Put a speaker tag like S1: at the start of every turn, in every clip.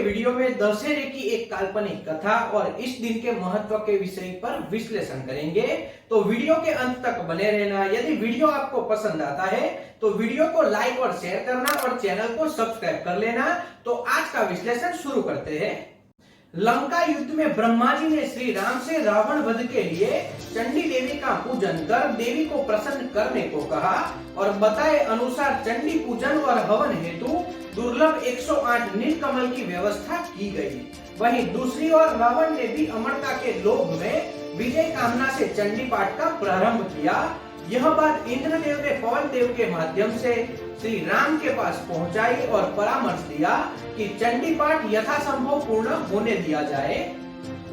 S1: Video में दशहरे की एक काल्पनिक कथा और इस दिन के महत्व के विषय पर विश्लेषण करेंगे। तो वीडियो के अंत तक बने रहना। यदि वीडियो आपको पसंद आता है तो वीडियो को लाइक और शेयर करना और चैनल को सब्सक्राइब कर लेना। तो आज का विश्लेषण शुरू करते हैं। लंका युद्ध में ब्रह्मा जी ने श्री राम से रावण वध के लिए चंडी देवी का पूजन कर देवी को प्रसन्न करने को कहा और बताए अनुसार चंडी पूजन और हवन हेतु दुर्लभ 108 नीलकमल की व्यवस्था की गई। वहीं दूसरी ओर रावण ने भी अमरता के लोभ में विजय कामना से चंडी पाठ का प्रारंभ किया। यह बात इंद्रदेव ने पवन देव के माध्यम से श्री राम के पास पहुंचाई और परामर्श दिया कि चंडी पाठ यथासंभव पूर्ण होने दिया जाए।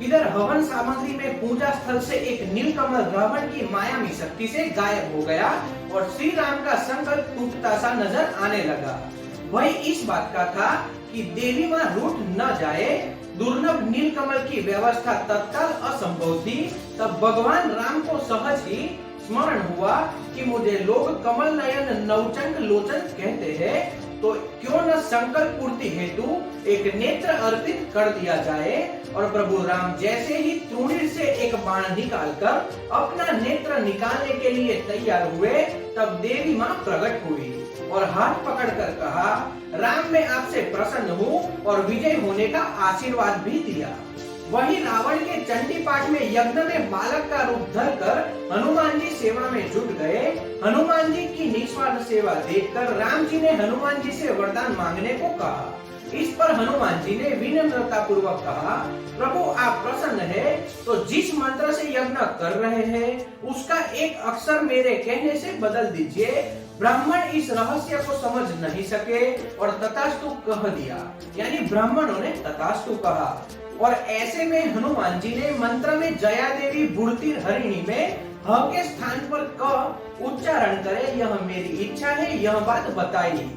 S1: इधर हवन सामग्री में पूजा स्थल से एक नीलकमल रावण की मायावी शक्ति से गायब हो गया और श्री राम का संकल्प टूटता सा नजर आने लगा। वही इस बात का था कि देवी मां रूठ न जाए। दुर्लभ नीलकमल की व्यवस्था तत्काल असंभव थी। तब भगवान राम को सहज ही स्मरण हुआ कि मुझे लोग कमल नयन नवचंड लोचन कहते हैं, तो क्यों न संकल्प पूर्ति हेतु एक नेत्र अर्पित कर दिया जाए। और प्रभु राम जैसे ही त्रिनेत्र से एक बाण निकालकर अपना नेत्र निकालने के लिए तैयार हुए, तब देवी मां प्रकट हुई और हाथ पकड़कर कहा, राम मैं आपसे प्रसन्न हूँ, और विजय होने का आशीर्वाद भी दिया। वही रावण के चंडी पाठ में यज्ञ में बालक का रूप धरकर हनुमान जी सेवा में जुट गए। हनुमान जी की निस्वार्थ सेवा देखकर राम जी ने हनुमान जी से वरदान मांगने को कहा। इस पर हनुमान जी ने विनम्रता पूर्वक कहा, प्रभु आप प्रसन्न है तो जिस मंत्र से यज्ञ कर रहे हैं उसका एक अक्षर मेरे कहने से बदल दीजिए। ब्राह्मण इस रहस्य को समझ नहीं सके और तथास्तु कह दिया, यानी ब्राह्मणों ने तथास्तु कहा। और ऐसे में हनुमान जी ने मंत्र में जया देवी बुढ़ती हरिणी में ह के स्थान पर क उच्चारण करे, यह मेरी इच्छा है, यह बात बताई।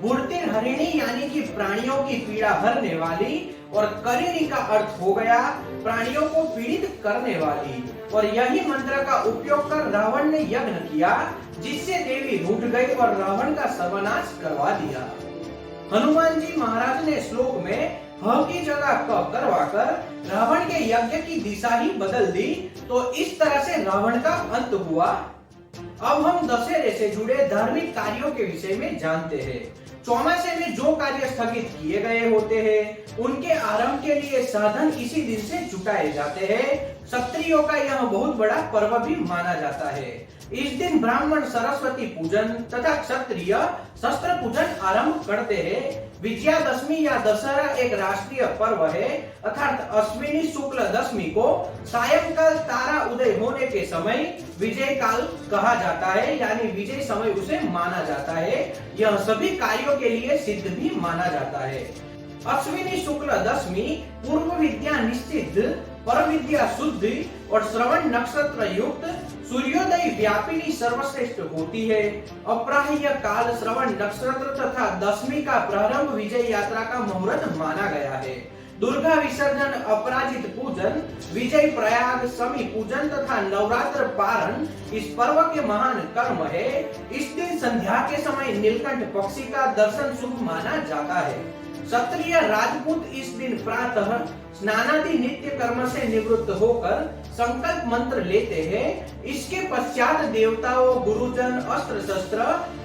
S1: बुढ़ती हरिणी यानी कि प्राणियों की पीड़ा हरने वाली, और करिणी का अर्थ हो गया प्राणियों को पीड़ित करने वाली। और यही मंत्र का उपयोग कर रावण ने यज्ञ किया, जिससे देवी रूठ गई और रावण का सर्वनाश करवा दिया। हनुमान जी महाराज ने श्लोक में ह की जगह क करवाकर रावण के यज्ञ की दिशा ही बदल दी। तो इस तरह से रावण का अंत हुआ। अब हम दशहरे से जुड़े धार्मिक कार्यों के विषय में जानते हैं। चौमासे में जो कार्य स्थगित किए गए होते हैं उनके आरंभ के लिए साधन इसी दिन से जुटाए जाते हैं। क्षत्रियों का यह बहुत बड़ा पर्व भी माना जाता है। इस दिन ब्राह्मण सरस्वती पूजन तथा क्षत्रिय शस्त्र पूजन आरंभ करते हैं। विजयादशमी या दशहरा एक राष्ट्रीय पर्व है, अर्थात अश्विनी शुक्ल दशमी को सायंकाल तारा उदय होने के समय विजय काल कहा जाता है, यानी विजय समय उसे माना जाता है। यह सभी कार्यों के लिए सिद्ध भी माना जाता है। अश्विनी शुक्ल दशमी पूर्व विद्या निश्चित, पर विद्या शुद्धि और श्रवण नक्षत्र युक्त सूर्योदय व्यापिनी सर्वश्रेष्ठ होती है। अपराह्य काल श्रवण नक्षत्र तथा दशमी का प्रारंभ विजय यात्रा का मुहूर्त माना गया है। दुर्गा विसर्जन, अपराजित पूजन, विजय प्रयाग, शमी पूजन तथा नवरात्र पारण इस पर्व के महान कर्म है। इस दिन संध्या के समय नीलकंठ पक्षी का दर्शन शुभ माना जाता है। क्षत्रिय राजपूत इस दिन प्रातः स्नानादि नित्य कर्म से निवृत्त होकर संकल्प मंत्र लेते हैं। इसके पश्चात देवताओं, गुरुजन, अस्त्र शस्त्र,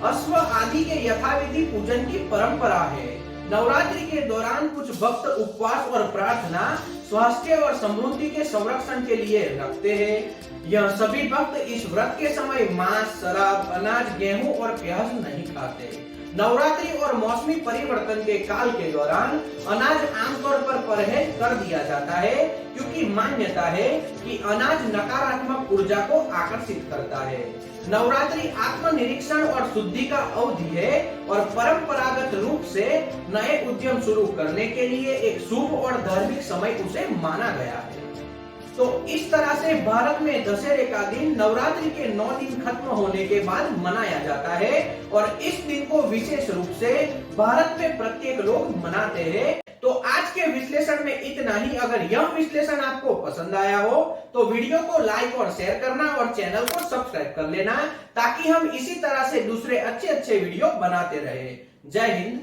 S1: अश्व आदि के यथाविधि पूजन की परंपरा है। नवरात्रि के दौरान कुछ भक्त उपवास और प्रार्थना स्वास्थ्य और समृद्धि के संरक्षण के लिए रखते हैं। यह सभी भक्त इस व्रत के समय मांस, शराब, अनाज, गेहूं और प्याज नहीं खाते। नवरात्रि और मौसमी परिवर्तन के काल के दौरान अनाज आमतौर पर परहेज कर दिया जाता है, क्योंकि मान्यता है कि अनाज नकारात्मक ऊर्जा को आकर्षित करता है। नवरात्रि आत्मनिरीक्षण और शुद्धि का अवधि है और परंपरागत रूप से नए उद्यम शुरू करने के लिए एक शुभ और धार्मिक समय उसे माना गया है। तो इस तरह से भारत में दशहरे का दिन नवरात्रि के 9 दिन खत्म होने के बाद मनाया जाता है और इस दिन को विशेष रूप से भारत में प्रत्येक लोग मनाते हैं। तो आज के विश्लेषण में इतना ही। अगर यह विश्लेषण आपको पसंद आया हो तो वीडियो को लाइक और शेयर करना और चैनल को सब्सक्राइब कर लेना, ताकि हम इसी तरह से दूसरे अच्छे वीडियो बनाते रहे। जय हिंद।